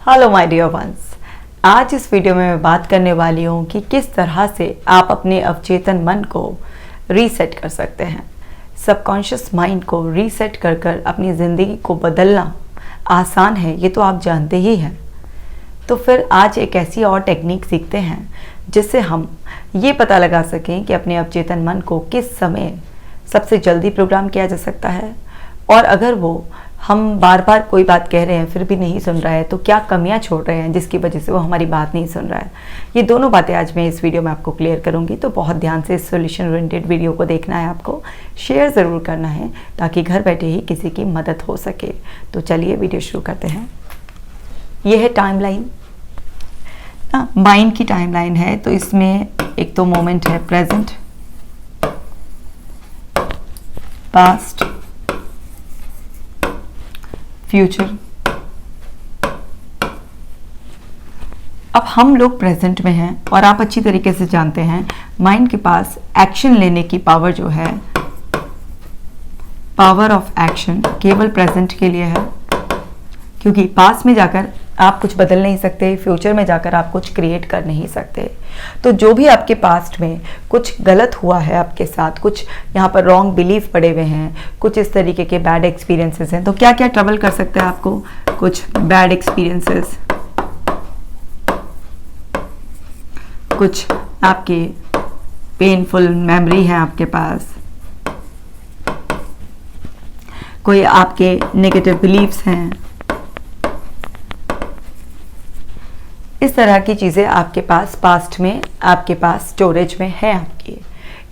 Hello my dear ones. आज इस video में मैं बात करने वाली हूँ कि किस तरह से आप अपने अवचेतन मन को रीसेट कर सकते हैं। सबकॉन्शियस माइंड को रीसेट कर कर अपनी ज़िंदगी को बदलना आसान है, ये तो आप जानते ही हैं। तो फिर आज एक ऐसी और टेक्निक सीखते हैं जिससे हम ये पता लगा सकें कि अपने अवचेतन मन को किस समय सबसे जल्दी प्रोग्राम किया जा सकता है, और अगर वो हम बार बार कोई बात कह रहे हैं फिर भी नहीं सुन रहा है तो क्या कमियां छोड़ रहे हैं जिसकी वजह से वो हमारी बात नहीं सुन रहा है। ये दोनों बातें आज मैं इस वीडियो में आपको क्लियर करूंगी, तो बहुत ध्यान से इस सॉल्यूशन ओरिएंटेड वीडियो को देखना है, आपको शेयर ज़रूर करना है ताकि घर बैठे ही किसी की मदद हो सके। तो चलिए वीडियो शुरू करते हैं। ये है टाइमलाइन, माइंड की टाइमलाइन है। तो इसमें एक तो मोमेंट है प्रेजेंट, पास्ट, फ्यूचर। अब हम लोग प्रेजेंट में हैं और आप अच्छी तरीके से जानते हैं माइंड के पास एक्शन लेने की पावर जो है, पावर ऑफ एक्शन केवल प्रेजेंट के लिए है, क्योंकि पास्ट में जाकर आप कुछ बदल नहीं सकते, फ्यूचर में जाकर आप कुछ क्रिएट कर नहीं सकते। तो जो भी आपके पास्ट में कुछ गलत हुआ है आपके साथ, कुछ यहाँ पर रॉन्ग बिलीफ पड़े हुए हैं, कुछ इस तरीके के बैड एक्सपीरियंसेस हैं, तो क्या क्या ट्रबल कर सकते हैं आपको? कुछ बैड एक्सपीरियंसेस, कुछ आपके पेनफुल मेमोरी है आपके पास, कोई आपके नेगेटिव बिलीफ्स हैं, इस तरह की चीज़ें आपके पास पास्ट में आपके पास स्टोरेज में है आपकी।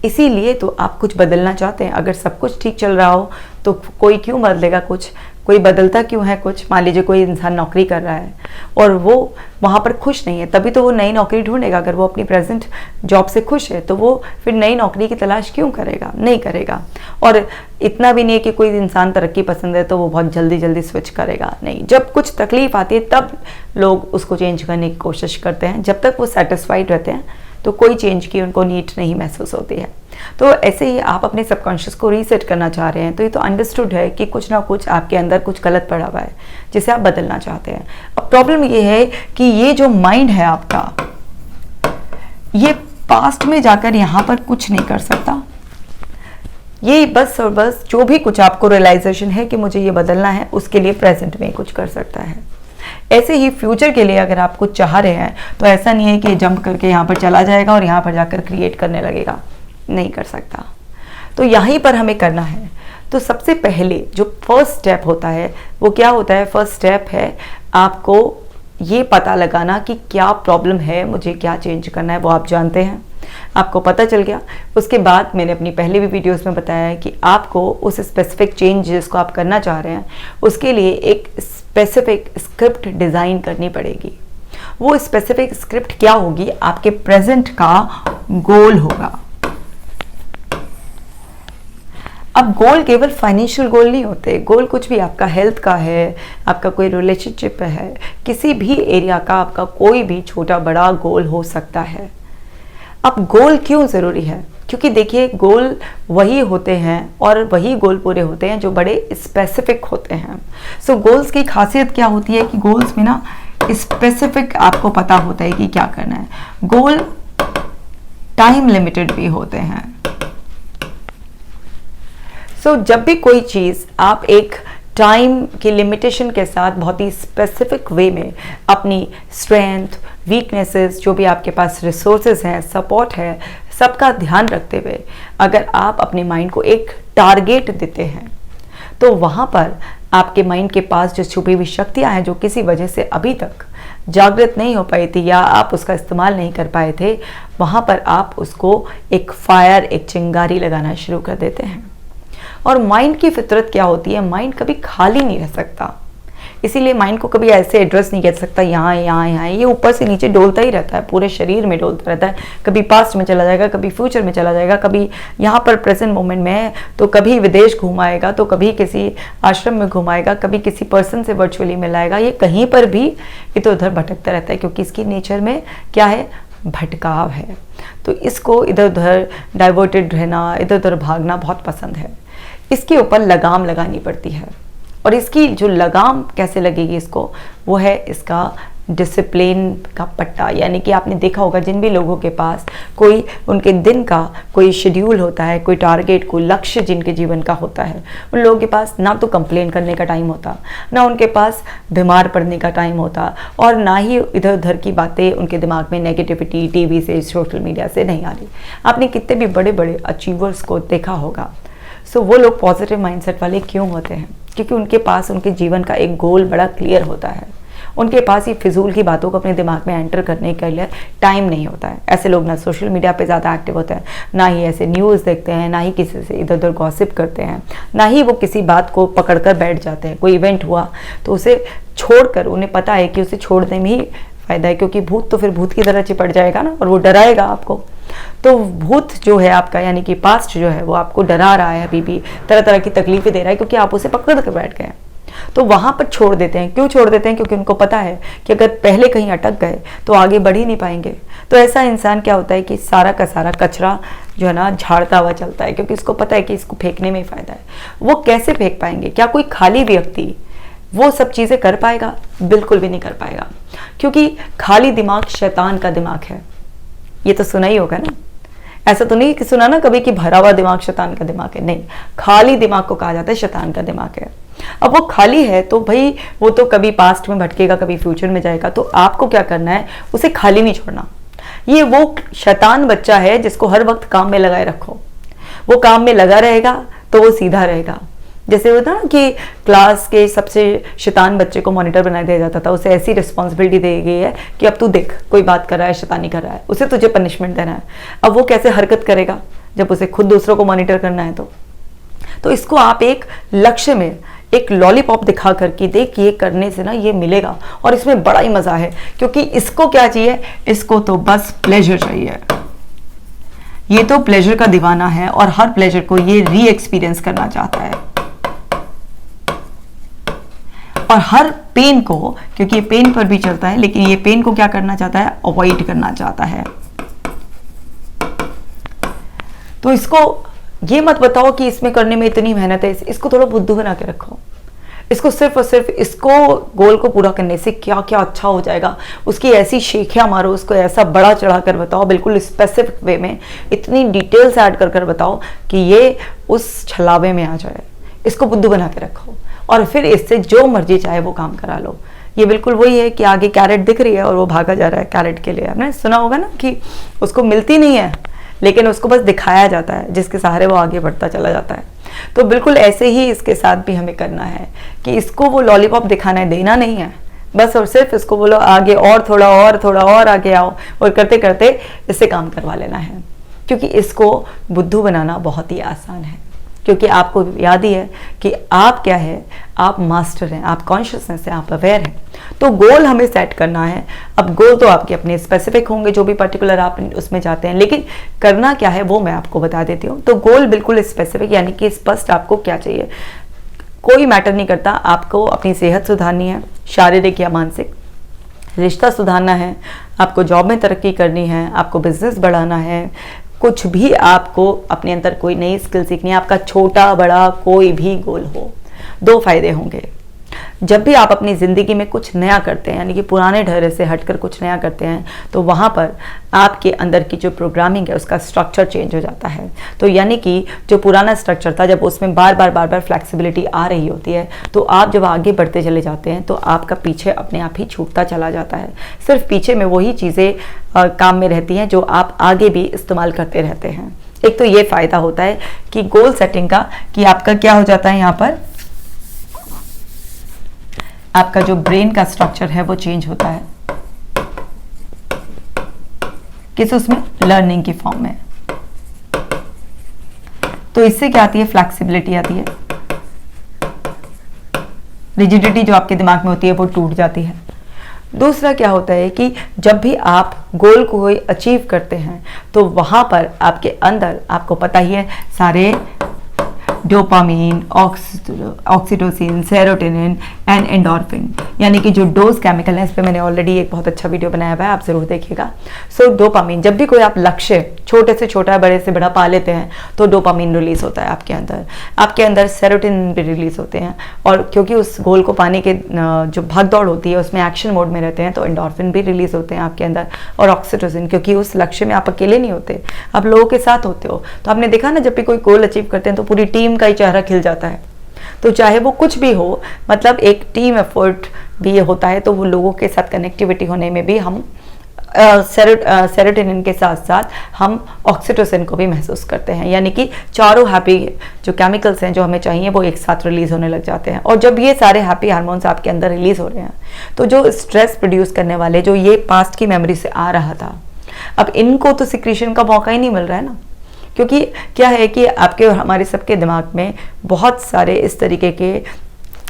इसीलिए तो आप कुछ बदलना चाहते हैं। अगर सब कुछ ठीक चल रहा हो तो कोई क्यों बदलेगा कुछ, कोई बदलता क्यों है कुछ? मान लीजिए कोई इंसान नौकरी कर रहा है और वो वहाँ पर खुश नहीं है, तभी तो वो नई नौकरी ढूंढेगा। अगर वो अपनी प्रेजेंट जॉब से खुश है तो वो फिर नई नौकरी की तलाश क्यों करेगा? नहीं करेगा। और इतना भी नहीं है कि कोई इंसान तरक्की पसंद है तो वो बहुत जल्दी जल्दी स्विच करेगा, नहीं। जब कुछ तकलीफ आती है तब लोग उसको चेंज करने की कोशिश करते हैं। जब तक वो सेटिस्फाइड रहते हैं तो कोई चेंज की उनको नीड नहीं महसूस होती है। तो ऐसे ही आप अपने सबकॉन्शियस को रीसेट करना चाह रहे हैं, तो ये तो अंडरस्टूड है कि कुछ ना कुछ आपके अंदर कुछ गलत पड़ा हुआ है जिसे आप बदलना चाहते हैं। अब प्रॉब्लम ये है कि ये जो माइंड है आपका, ये पास्ट में जाकर यहाँ पर कुछ नहीं कर सकता। ये बस और बस जो भी कुछ आपको रियलाइजेशन है कि मुझे ये बदलना है, उसके लिए प्रेजेंट में कुछ कर सकता है। ऐसे ही फ्यूचर के लिए अगर आप कुछ चाह रहे हैं तो ऐसा नहीं है कि जंप करके यहाँ पर चला जाएगा और यहाँ पर जाकर क्रिएट करने लगेगा, नहीं कर सकता। तो यहीं पर हमें करना है। तो सबसे पहले जो फर्स्ट स्टेप होता है वो क्या होता है? फर्स्ट स्टेप है आपको ये पता लगाना कि क्या प्रॉब्लम है, मुझे क्या चेंज करना है। वो आप जानते हैं, आपको पता चल गया। उसके बाद मैंने अपनी पहले भी वीडियोस में बताया है कि आपको उस स्पेसिफिक चेंज जिसको आप करना चाह रहे हैं उसके लिए एक स्पेसिफिक स्क्रिप्ट डिज़ाइन करनी पड़ेगी। वो स्पेसिफिक स्क्रिप्ट क्या होगी? आपके प्रेजेंट का गोल होगा। अब गोल केवल फाइनेंशियल गोल नहीं होते, गोल कुछ भी, आपका हेल्थ का है, आपका कोई रिलेशनशिप है, किसी भी एरिया का आपका कोई भी छोटा बड़ा गोल हो सकता है। अब गोल क्यों ज़रूरी है? क्योंकि देखिए गोल वही होते हैं और वही गोल पूरे होते हैं जो बड़े स्पेसिफिक होते हैं। सो गोल्स की खासियत क्या होती है कि गोल्स में ना स्पेसिफिक आपको पता होता है कि क्या करना है। गोल टाइम लिमिटेड भी होते हैं। सो जब भी कोई चीज़ आप एक टाइम की लिमिटेशन के साथ बहुत ही स्पेसिफिक वे में अपनी स्ट्रेंथ, वीकनेसेस, जो भी आपके पास रिसोर्सेज हैं, सपोर्ट है, सबका ध्यान रखते हुए अगर आप अपने माइंड को एक टारगेट देते हैं तो वहाँ पर आपके माइंड के पास जो छुपी हुई शक्तियाँ हैं, जो किसी वजह से अभी तक जागृत नहीं हो पाई थी या आप उसका इस्तेमाल नहीं कर पाए थे, वहाँ पर आप उसको एक फायर, एक चिंगारी लगाना शुरू कर देते हैं। और माइंड की फितरत क्या होती है? माइंड कभी खाली नहीं रह सकता, इसीलिए माइंड को कभी ऐसे एड्रेस नहीं कर सकता यहाँ यहाँ यहाँ। ये ऊपर से नीचे डोलता ही रहता है, पूरे शरीर में डोलता रहता है। कभी पास्ट में चला जाएगा, कभी फ्यूचर में चला जाएगा, कभी यहाँ पर प्रेजेंट मोमेंट में है तो कभी विदेश घुमाएगा, तो कभी किसी आश्रम में घुमाएगा, कभी किसी पर्सन से वर्चुअली मिलाएगा। ये कहीं पर भी इधर उधर भटकता रहता है, क्योंकि इसकी नेचर में क्या है? भटकाव है। तो इसको इधर उधर डाइवर्टेड रहना, इधर उधर भागना बहुत पसंद है। इसके ऊपर लगाम लगानी पड़ती है। और इसकी जो लगाम कैसे लगेगी इसको, वो है इसका डिसिप्लिन का पट्टा। यानी कि आपने देखा होगा जिन भी लोगों के पास कोई उनके दिन का कोई शेड्यूल होता है, कोई टारगेट, कोई लक्ष्य जिनके जीवन का होता है, उन लोगों के पास ना तो कंप्लेन करने का टाइम होता, ना उनके पास बीमार पड़ने का टाइम होता, और ना ही इधर उधर की बातें उनके दिमाग में नेगेटिविटी टीवी से, सोशल मीडिया से नहीं आ रही। आपने कितने भी बड़े बड़े अचीवर्स को देखा होगा, सो वो लोग पॉजिटिव माइंडसेट वाले क्यों होते हैं? क्योंकि उनके पास उनके जीवन का एक गोल बड़ा क्लियर होता है। उनके पास ये फिजूल की बातों को अपने दिमाग में एंटर करने के लिए टाइम नहीं होता है। ऐसे लोग ना सोशल मीडिया पे ज़्यादा एक्टिव होते हैं, ना ही ऐसे न्यूज़ देखते हैं, ना ही किसी से इधर उधर गॉसिप करते हैं, ना ही वो किसी बात को पकड़कर बैठ जाते हैं। कोई इवेंट हुआ तो उसे छोड़कर, उन्हें पता है कि उसे छोड़ने में ही फ़ायदा है, क्योंकि भूत तो फिर भूत की तरह चिपट जाएगा ना, और वो डराएगा आपको। तो भूत जो है आपका, यानी कि पास्ट जो है, वो आपको डरा रहा है, अभी भी तरह तरह की तकलीफें दे रहा है, क्योंकि आप उसे पकड़ कर बैठ गए हैं। तो वहाँ पर छोड़ देते हैं। क्यों छोड़ देते हैं? क्योंकि उनको पता है कि अगर पहले कहीं अटक गए तो आगे बढ़ ही नहीं पाएंगे। तो ऐसा इंसान क्या होता है कि सारा का सारा कचरा जो है ना झाड़ता हुआ चलता है, क्योंकि इसको पता है कि इसको फेंकने में ही फायदा है। वो कैसे फेंक पाएंगे? क्या कोई खाली व्यक्ति वो सब चीज़ें कर पाएगा? बिल्कुल भी नहीं कर पाएगा, क्योंकि खाली दिमाग शैतान का दिमाग है। ये तो सुना ही होगा ना। ऐसा तो नहीं कि सुना ना कभी कि भरा हुआ दिमाग शैतान का दिमाग है, नहीं, खाली दिमाग को कहा जाता है शैतान का दिमाग है। अब वो खाली है तो भाई वो तो कभी पास्ट में भटकेगा, कभी फ्यूचर में जाएगा। तो आपको क्या करना है? उसे खाली नहीं छोड़ना। ये वो शैतान बच्चा है जिसको हर वक्त काम में लगाए रखो। वो काम में लगा रहेगा तो वो सीधा रहेगा। जैसे होता ना कि क्लास के सबसे शैतान बच्चे को मॉनिटर बना दिया जाता था, उसे ऐसी रिस्पॉन्सिबिलिटी दी गई है कि अब तू देख कोई बात कर रहा है, शैतानी कर रहा है, उसे तुझे पनिशमेंट देना है। अब वो कैसे हरकत करेगा जब उसे खुद दूसरों को मॉनिटर करना है? तो इसको आप एक लक्ष्य में एक लॉलीपॉप दिखा करके देख, ये करने से ना ये मिलेगा, और इसमें बड़ा ही मजा है। क्योंकि इसको क्या चाहिए? इसको तो बस प्लेजर चाहिए। ये तो प्लेजर का दीवाना है, और हर प्लेजर को ये री एक्सपीरियंस करना चाहता है, और हर पेन को, क्योंकि ये पेन पर भी चलता है, लेकिन ये पेन को क्या करना चाहता है? अवॉइड करना चाहता है। तो इसको ये मत बताओ कि इसमें करने में इतनी मेहनत है, इसको थोड़ा बुद्धू बना के रखो। इसको सिर्फ और सिर्फ इसको गोल को पूरा करने से क्या क्या अच्छा हो जाएगा, उसकी ऐसी शेखियाँ मारो, उसको ऐसा बड़ा चढ़ा कर बताओ, बिल्कुल स्पेसिफिक वे में, इतनी डिटेल्स ऐड कर कर बताओ कि ये उस छलावे में आ जाए। इसको बुद्धू बना के रखो, और फिर इससे जो मर्जी चाहे वो काम करा लो। ये बिल्कुल वही है कि आगे कैरेट दिख रही है और वो भागा जा रहा है कैरेट के लिए। आपने सुना होगा ना कि उसको मिलती नहीं है, लेकिन उसको बस दिखाया जाता है, जिसके सहारे वो आगे बढ़ता चला जाता है। तो बिल्कुल ऐसे ही इसके साथ भी हमें करना है कि इसको वो लॉलीपॉप दिखाना है, देना नहीं है बस, और सिर्फ इसको बोलो आगे और थोड़ा और आगे आओ, और करते करते इससे काम करवा लेना है। क्योंकि इसको बुद्धू बनाना बहुत ही आसान है, क्योंकि आपको याद ही है कि आप क्या है, आप मास्टर हैं, आप कॉन्शियसनेस हैं, आप अवेयर हैं। तो गोल हमें सेट करना है। अब गोल तो आपके अपने स्पेसिफिक होंगे, जो भी पर्टिकुलर आप उसमें जाते हैं, लेकिन करना क्या है वो मैं आपको बता देती हूँ। तो गोल बिल्कुल स्पेसिफिक, यानी कि स्पष्ट आपको क्या चाहिए। कोई मैटर नहीं करता, आपको अपनी सेहत सुधारनी है, शारीरिक या मानसिक, रिश्ता सुधारना है, आपको जॉब में तरक्की करनी है, आपको बिजनेस बढ़ाना है, कुछ भी आपको अपने अंदर कोई नई स्किल सीखनी है। आपका छोटा बड़ा कोई भी गोल हो, दो फायदे होंगे। जब भी आप अपनी ज़िंदगी में कुछ नया करते हैं, यानी कि पुराने ढर्रे से हटकर कुछ नया करते हैं, तो वहाँ पर आपके अंदर की जो प्रोग्रामिंग है उसका स्ट्रक्चर चेंज हो जाता है। तो यानी कि जो पुराना स्ट्रक्चर था, जब उसमें बार बार फ्लेक्सिबिलिटी आ रही होती है, तो आप जब आगे बढ़ते चले जाते हैं तो आपका पीछे अपने आप ही छूटता चला जाता है। सिर्फ पीछे में वही चीज़ें काम में रहती हैं जो आप आगे भी इस्तेमाल करते रहते हैं। एक तो ये फ़ायदा होता है कि गोल सेटिंग का, कि आपका क्या हो जाता है, यहाँ पर आपका जो ब्रेन का स्ट्रक्चर है वो चेंज होता है। किस उसमें? लर्निंग की फॉर्म में। तो इससे क्या आती है? फ्लेक्सिबिलिटी आती है। रिजिडिटी जो आपके दिमाग में होती है वो टूट जाती है। दूसरा क्या होता है कि जब भी आप गोल को अचीव करते हैं तो वहां पर आपके अंदर, आपको पता ही है, सारे dopamine, oxytocin, serotonin and endorphin, यानी कि जो डोज केमिकल है, इस पर मैंने ऑलरेडी एक बहुत अच्छा वीडियो बनाया हुआ है, आप जरूर देखिएगा। सो डोपामीन, जब भी कोई आप लक्ष्य छोटे से छोटा बड़े से बड़ा पा लेते हैं तो डोपामीन रिलीज होता है आपके अंदर सेरोटोनिन भी रिलीज होते हैं, और क्योंकि उस गोल को पाने के जो भाग दौड़ होती है उसमें एक्शन मोड में रहते हैं तो एंडोर्फिन भी रिलीज होते हैं आपके अंदर, और ऑक्सीटोसिन, क्योंकि उस लक्ष्य में आप अकेले नहीं होते, आप लोगों के साथ होते हो। तो आपने देखा ना, जब भी कोई गोल अचीव करते हैं तो पूरी टीम का ही चेहरा खिल जाता है। तो चाहे वो कुछ भी हो, मतलब एक टीम एफर्ट भी होता है, तो वो लोगों के साथ कनेक्टिविटी होने में भी हम सेरोटोनिन के साथ साथ हम ऑक्सीटोसिन को भी महसूस करते हैं, यानी कि चारों हैप्पी जो केमिकल्स हैं जो हमें चाहिए वो एक साथ रिलीज होने लग जाते हैं। और जब ये सारे हैप्पी हार्मोन्स आपके अंदर रिलीज हो रहे हैं तो जो स्ट्रेस प्रोड्यूस करने वाले जो ये पास्ट की मेमोरी से आ रहा था, अब इनको तो सिक्रीशन का मौका ही नहीं मिल रहा है ना, क्योंकि क्या है कि आपके और हमारे सबके दिमाग में बहुत सारे इस तरीके के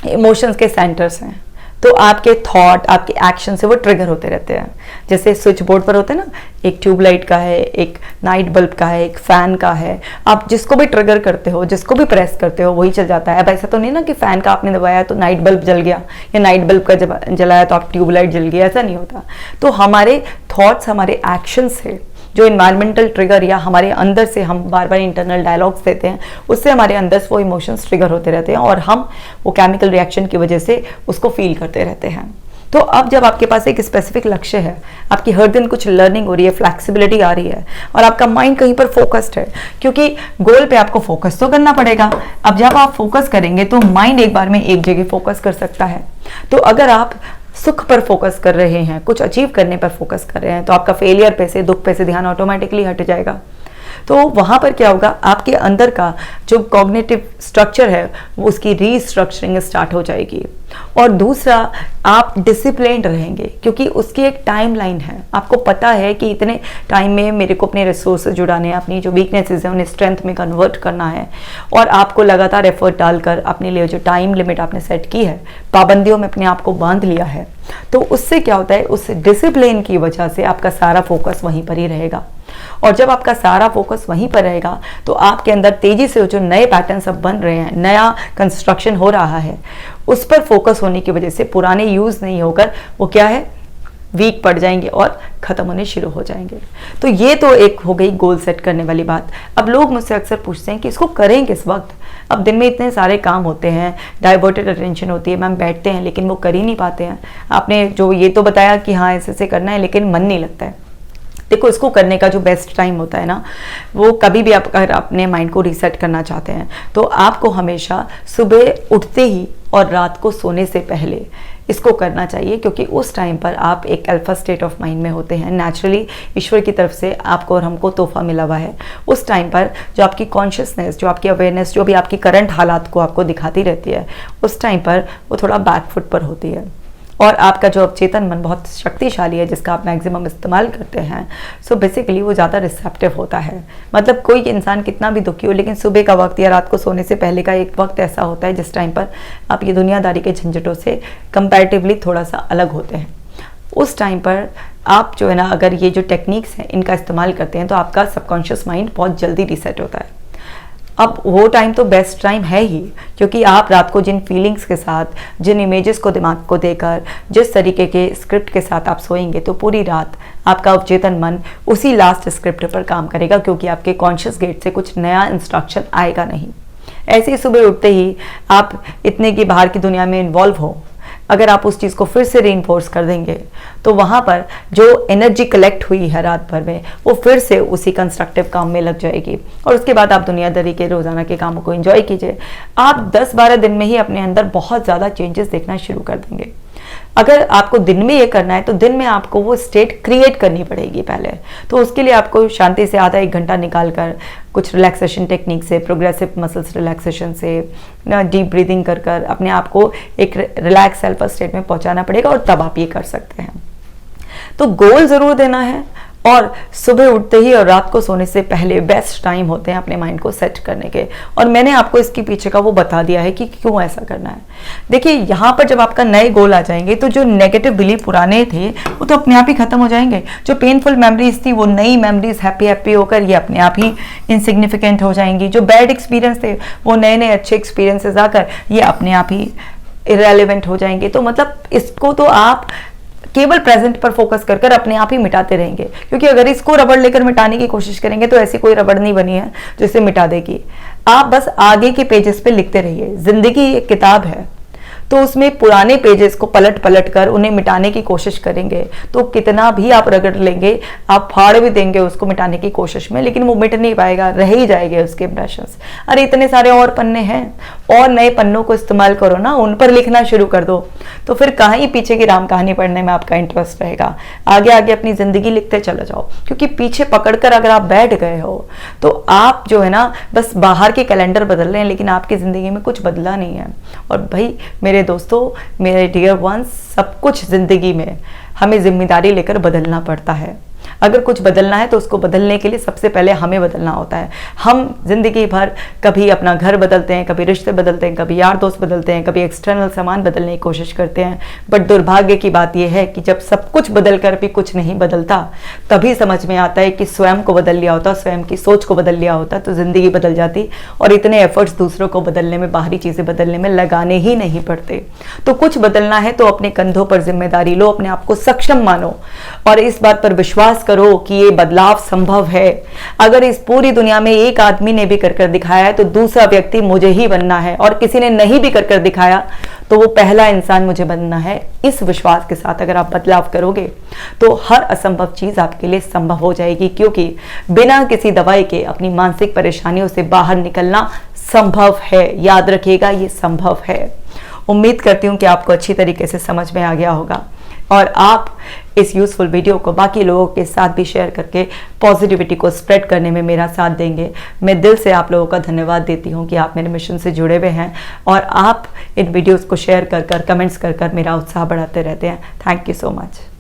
इमोशंस के सेंटर्स हैं, तो आपके थॉट, आपके एक्शन से वो ट्रिगर होते रहते हैं। जैसे स्विच बोर्ड पर होते हैं ना, एक ट्यूबलाइट का है, एक नाइट बल्ब का है, एक फैन का है, आप जिसको भी ट्रिगर करते हो, जिसको भी प्रेस करते हो वही चल जाता है। अब ऐसा तो नहीं ना कि फैन का आपने दबाया तो नाइट बल्ब जल गया, या नाइट बल्ब का जलाया तो आप ट्यूबलाइट जल गया, ऐसा नहीं होता। तो हमारे थॉट्स, हमारे एक्शन से जो इन्वायरमेंटल ट्रिगर या हमारे अंदर से हम बार बार इंटरनल डायलॉग्स देते हैं, उससे हमारे अंदर से वो इमोशंस ट्रिगर होते रहते हैं और हम वो केमिकल रिएक्शन की वजह से उसको फील करते रहते हैं। तो अब जब आपके पास एक स्पेसिफिक लक्ष्य है, आपकी हर दिन कुछ लर्निंग हो रही है, फ्लैक्सिबिलिटी आ रही है और आपका माइंड कहीं पर फोकस्ड है, क्योंकि गोल पे आपको फोकस तो करना पड़ेगा। अब जब आप फोकस करेंगे तो माइंड एक बार में एक जगह फोकस कर सकता है। तो अगर आप सुख पर फोकस कर रहे हैं, कुछ अचीव करने पर फोकस कर रहे हैं, तो आपका फेलियर पे से, दुख पे से ध्यान ऑटोमेटिकली हट जाएगा। तो वहाँ पर क्या होगा, आपके अंदर का जो कॉग्निटिव स्ट्रक्चर है उसकी रीस्ट्रक्चरिंग स्टार्ट हो जाएगी। और दूसरा, आप डिसिप्लिन्ड रहेंगे, क्योंकि उसकी एक टाइम लाइन है। आपको पता है कि इतने टाइम में मेरे को अपने रिसोर्सेज जुटाने हैं, अपनी जो वीकनेसेस हैं उन्हें स्ट्रेंथ में कन्वर्ट करना है, और आपको लगातार एफर्ट डालकर अपने लिए जो टाइम लिमिट आपने सेट की है, पाबंदियों में अपने आप को बांध लिया है, तो उससे क्या होता है, उस डिसिप्लिन की वजह से आपका सारा फोकस वहीं पर ही रहेगा। और जब आपका सारा फोकस वहीं पर रहेगा तो आपके अंदर तेजी से जो नए पैटर्न्स अब बन रहे हैं, नया कंस्ट्रक्शन हो रहा है, उस पर फोकस होने की वजह से पुराने यूज नहीं होकर वो क्या है, वीक पड़ जाएंगे और ख़त्म होने शुरू हो जाएंगे। तो ये तो एक हो गई गोल सेट करने वाली बात। अब लोग मुझसे अक्सर पूछते हैं कि इसको करें किस वक्त। अब दिन में इतने सारे काम होते हैं, डाइवर्टेड अटेंशन होती है, मैम बैठते हैं लेकिन वो कर ही नहीं पाते हैं। आपने जो ये तो बताया कि हाँ ऐसे ऐसे करना है, लेकिन मन नहीं लगता है। देखो, इसको करने का जो बेस्ट टाइम होता है ना, वो कभी भी आप अगर अपने माइंड को रीसेट करना चाहते हैं तो आपको हमेशा सुबह उठते ही और रात को सोने से पहले इसको करना चाहिए, क्योंकि उस टाइम पर आप एक अल्फा स्टेट ऑफ माइंड में होते हैं। नेचुरली ईश्वर की तरफ से आपको और हमको तोहफा मिला हुआ है। उस टाइम पर जो आपकी कॉन्शियसनेस, जो आपकी अवेयरनेस, जो भी आपकी करंट हालात को आपको दिखाती रहती है, उस टाइम पर वो थोड़ा बैकफुट पर होती है। और आपका जो अवचेतन मन बहुत शक्तिशाली है, जिसका आप मैक्सिमम इस्तेमाल करते हैं, सो बेसिकली वो ज़्यादा रिसेप्टिव होता है। मतलब कोई इंसान कितना भी दुखी हो, लेकिन सुबह का वक्त या रात को सोने से पहले का एक वक्त ऐसा होता है जिस टाइम पर आप ये दुनियादारी के झंझटों से कंपैरेटिवली थोड़ा सा अलग होते हैं। उस टाइम पर आप जो है ना, अगर ये जो टेक्निक्स हैं इनका इस्तेमाल करते हैं तो आपका सबकॉन्शियस माइंड बहुत जल्दी रीसेट होता है। अब वो टाइम तो बेस्ट टाइम है ही, क्योंकि आप रात को जिन फीलिंग्स के साथ, जिन इमेजेस को दिमाग को देकर, जिस तरीके के स्क्रिप्ट के साथ आप सोएंगे, तो पूरी रात आपका अवचेतन मन उसी लास्ट स्क्रिप्ट पर काम करेगा, क्योंकि आपके कॉन्शियस गेट से कुछ नया इंस्ट्रक्शन आएगा नहीं। ऐसे ही सुबह उठते ही आप इतने की बाहर की दुनिया में इन्वॉल्व हो, अगर आप उस चीज़ को फिर से रीइंफोर्स कर देंगे तो वहाँ पर जो एनर्जी कलेक्ट हुई है रात भर में, वो फिर से उसी कंस्ट्रक्टिव काम में लग जाएगी। और उसके बाद आप दुनियादारी के रोज़ाना के कामों को एंजॉय कीजिए। आप 10-12 दिन में ही अपने अंदर बहुत ज़्यादा चेंजेस देखना शुरू कर देंगे। अगर आपको दिन में ये करना है तो दिन में आपको वो स्टेट क्रिएट करनी पड़ेगी पहले। तो उसके लिए आपको शांति से आधा 1 घंटा निकाल कर कुछ रिलैक्सेशन टेक्निक से, प्रोग्रेसिव मसल्स रिलैक्सेशन से, डीप ब्रीदिंग कर कर अपने आप को एक रिलैक्स अल्फा स्टेट में पहुंचाना पड़ेगा, और तब आप ये कर सकते हैं। तो गोल ज़रूर देना है, और सुबह उठते ही और रात को सोने से पहले बेस्ट टाइम होते हैं अपने माइंड को सेट करने के। और मैंने आपको इसके पीछे का वो बता दिया है कि क्यों ऐसा करना है। देखिए, यहाँ पर जब आपका नए गोल आ जाएंगे तो जो नेगेटिव बिलीफ पुराने थे वो तो अपने आप ही खत्म हो जाएंगे। जो पेनफुल मेमोरीज थी वो नई मेमोरीज हैप्पी हैप्पी होकर ये अपने आप ही इनसिग्निफिकेंट हो जाएंगी। जो बैड एक्सपीरियंस थे वो नए नए अच्छे एक्सपीरियंसेस आकर ये अपने आप ही इरेलीवेंट हो जाएंगे। तो मतलब इसको तो आप केवल प्रेजेंट पर फोकस कर कर अपने आप ही मिटाते रहेंगे, क्योंकि अगर इसको रबड़ लेकर मिटाने की कोशिश करेंगे तो ऐसी कोई रबड़ नहीं बनी है जो इसे मिटा देगी। आप बस आगे के पेजेस पे लिखते रहिए। जिंदगी एक किताब है, तो उसमें पुराने पेजेस को पलट पलट कर उन्हें मिटाने की कोशिश करेंगे तो कितना भी आप रगड़ लेंगे, आप फाड़ भी देंगे उसको मिटाने की कोशिश में, लेकिन वो मिट नहीं पाएगा, रह ही जाएंगे उसके इम्प्रेशंस। अरे इतने सारे और पन्ने हैं, और नए पन्नों को इस्तेमाल करो ना, उन पर लिखना शुरू कर दो, तो फिर कहाँ ही पीछे की राम कहानी पढ़ने में आपका इंटरेस्ट रहेगा। आगे आगे अपनी जिंदगी लिखते चले जाओ, क्योंकि पीछे पकड़कर अगर आप बैठ गए हो तो आप जो है ना बस बाहर के कैलेंडर बदल रहे हैं, लेकिन आपकी जिंदगी में कुछ बदला नहीं है। और भाई मेरे दोस्तों, मेरे डियर वंस, सब कुछ जिंदगी में हमें जिम्मेदारी लेकर बदलना पड़ता है। अगर कुछ बदलना है तो उसको बदलने के लिए सबसे पहले हमें बदलना होता है। हम जिंदगी भर कभी अपना घर बदलते हैं, कभी रिश्ते बदलते हैं, कभी यार दोस्त बदलते हैं, कभी एक्सटर्नल सामान बदलने की कोशिश करते हैं। बट दुर्भाग्य की बात यह है कि जब सब कुछ बदल कर भी कुछ नहीं बदलता, तभी समझ में आता है कि स्वयं को बदल लिया होता, स्वयं की सोच को बदल लिया होता तो जिंदगी बदल जाती, और इतने एफर्ट्स दूसरों को बदलने में, बाहरी चीजें बदलने में लगाने ही नहीं पड़ते। तो कुछ बदलना है तो अपने कंधों पर जिम्मेदारी लो, अपने आप को सक्षम मानो और इस बात पर विश्वास करो कि ये बदलाव संभव है। अगर इस पूरी दुनिया में एक आदमी ने भी कर दिखाया है तो दूसरा व्यक्ति मुझे ही बनना है, और किसी ने नहीं भी कर दिखाया तो वो पहला इंसान मुझे बनना है। इस विश्वास के साथ अगर आप बदलाव करोगे तो हर असंभव चीज आपके लिए संभव हो जाएगी, क्योंकि बिना किसी दवाई के अपनी मानसिक परेशानियों से बाहर निकलना संभव है। याद रखिएगा, ये संभव है। उम्मीद करती हूँ कि आपको अच्छी तरीके से समझ में आ गया होगा और आप इस यूजफुल वीडियो को बाकी लोगों के साथ भी शेयर करके पॉजिटिविटी को स्प्रेड करने में मेरा साथ देंगे। मैं दिल से आप लोगों का धन्यवाद देती हूँ कि आप मेरे मिशन से जुड़े हुए हैं और आप इन वीडियोस को शेयर कर कर, कमेंट्स कर कर मेरा उत्साह बढ़ाते रहते हैं। Thank you so much.